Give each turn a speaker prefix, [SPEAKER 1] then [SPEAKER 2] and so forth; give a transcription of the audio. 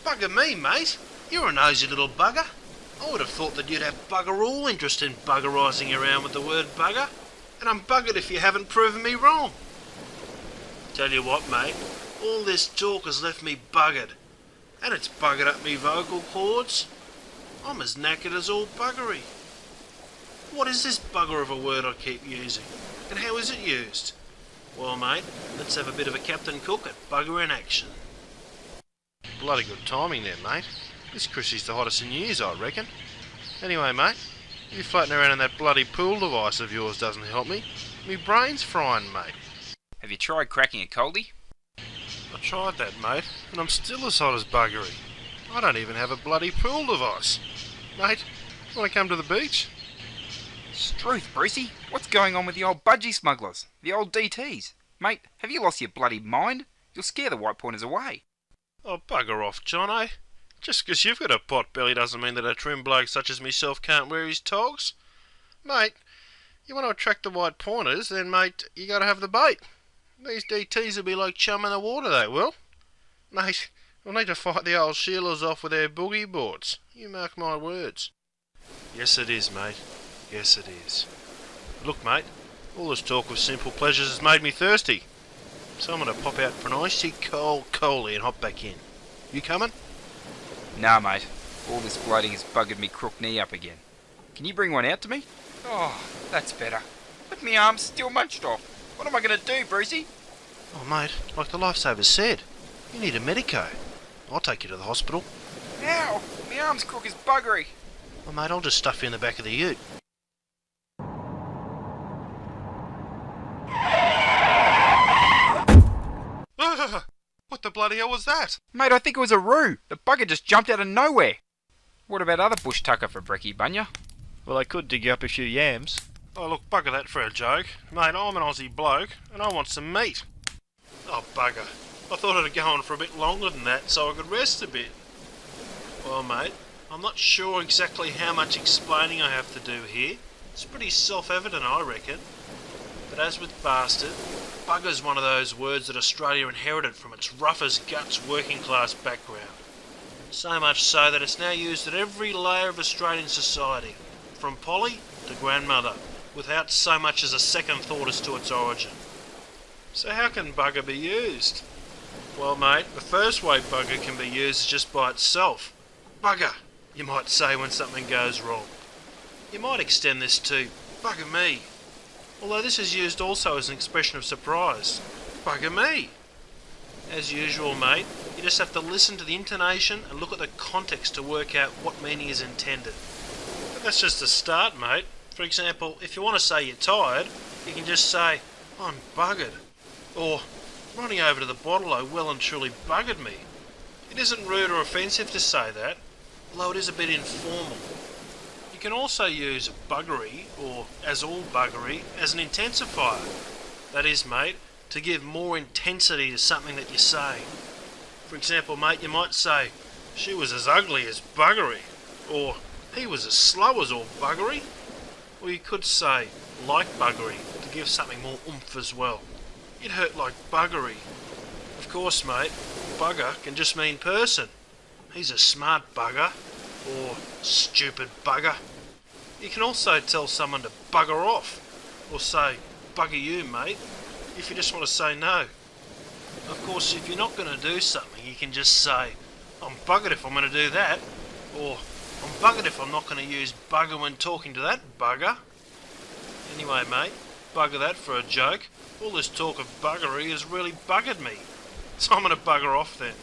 [SPEAKER 1] Bugger me, mate. You're a nosy little bugger. I would have thought that you'd have bugger all interest in buggerising around with the word bugger, and I'm buggered if you haven't proven me wrong. Tell you what, mate, all this talk has left me buggered, and it's buggered up me vocal cords. I'm as knackered as all buggery. What is this bugger of a word I keep using, and how is it used? Well, mate, let's have a bit of a Captain Cook at bugger in action. Bloody good timing there, mate. This Chrissy's the hottest in years, I reckon. Anyway, mate, you floating around in that bloody pool device of yours doesn't help me. Me brain's frying, mate.
[SPEAKER 2] Have you tried cracking a coldie?
[SPEAKER 1] I tried that, mate, and I'm still as hot as buggery. I don't even have a bloody pool device. Mate, want to come to the beach?
[SPEAKER 2] Struth, Brucey, what's going on with the old budgie smugglers? The old DTs? Mate, have you lost your bloody mind? You'll scare the white pointers away.
[SPEAKER 1] Oh, bugger off, Jono. Just 'cause you've got a pot belly doesn't mean that a trim bloke such as myself can't wear his togs. Mate, you want to attract the white pointers, then, mate, you got to have the bait. These DTs will be like chum in the water, they will. Mate, we'll need to fight the old Sheilas off with their boogie boards. You mark my words. Yes, it is, mate. Yes, it is. Look, mate, all this talk of simple pleasures has made me thirsty. So I'm going to pop out for an icy cold coalie and hop back in. You coming?
[SPEAKER 2] Nah, mate. All this blooding has buggered me crook knee up again. Can you bring one out to me? Oh, that's better. But me arm's still munched off. What am I going to do, Brucey?
[SPEAKER 1] Oh, mate, like the lifesaver said, you need a medico. I'll take you to the hospital.
[SPEAKER 2] Ow! Me arm's crook is buggery.
[SPEAKER 1] Well, mate, I'll just stuff you in the back of the ute. What the bloody hell was that?
[SPEAKER 2] Mate, I think it was a roo. The bugger just jumped out of nowhere. What about other bush tucker for brekkie, Bunya?
[SPEAKER 3] Well, I could dig you up a few yams.
[SPEAKER 1] Oh, look, bugger that for a joke. Mate, I'm an Aussie bloke, and I want some meat. Oh, bugger. I thought it'd go on for a bit longer than that, so I could rest a bit. Well, mate, I'm not sure exactly how much explaining I have to do here. It's pretty self-evident, I reckon. But as with bastard, bugger's one of those words that Australia inherited from its rough-as-guts working-class background. So much so that it's now used at every layer of Australian society, from Polly to grandmother, without so much as a second thought as to its origin. So how can bugger be used? Well, mate, the first way bugger can be used is just by itself. Bugger, you might say when something goes wrong. You might extend this to bugger me, although this is used also as an expression of surprise. Bugger me. As usual, mate, you just have to listen to the intonation and look at the context to work out what meaning is intended. But that's just a start, mate. For example, if you want to say you're tired, you can just say, I'm buggered. Or, running over to the bottle-o well and truly buggered me. It isn't rude or offensive to say that, although it is a bit informal. You can also use buggery, or as all buggery, as an intensifier. That is, mate, to give more intensity to something that you're saying. For example, mate, you might say, she was as ugly as buggery, or he was as slow as all buggery. Or you could say, like buggery, to give something more oomph as well. It hurt like buggery. Of course, mate, bugger can just mean person. He's a smart bugger, or stupid bugger. You can also tell someone to bugger off, or say, bugger you, mate, if you just want to say no. Of course, if you're not going to do something, you can just say, I'm buggered if I'm going to do that, or I'm buggered if I'm not going to use bugger when talking to that bugger. Anyway, mate, bugger that for a joke. All this talk of buggery has really buggered me, so I'm going to bugger off then.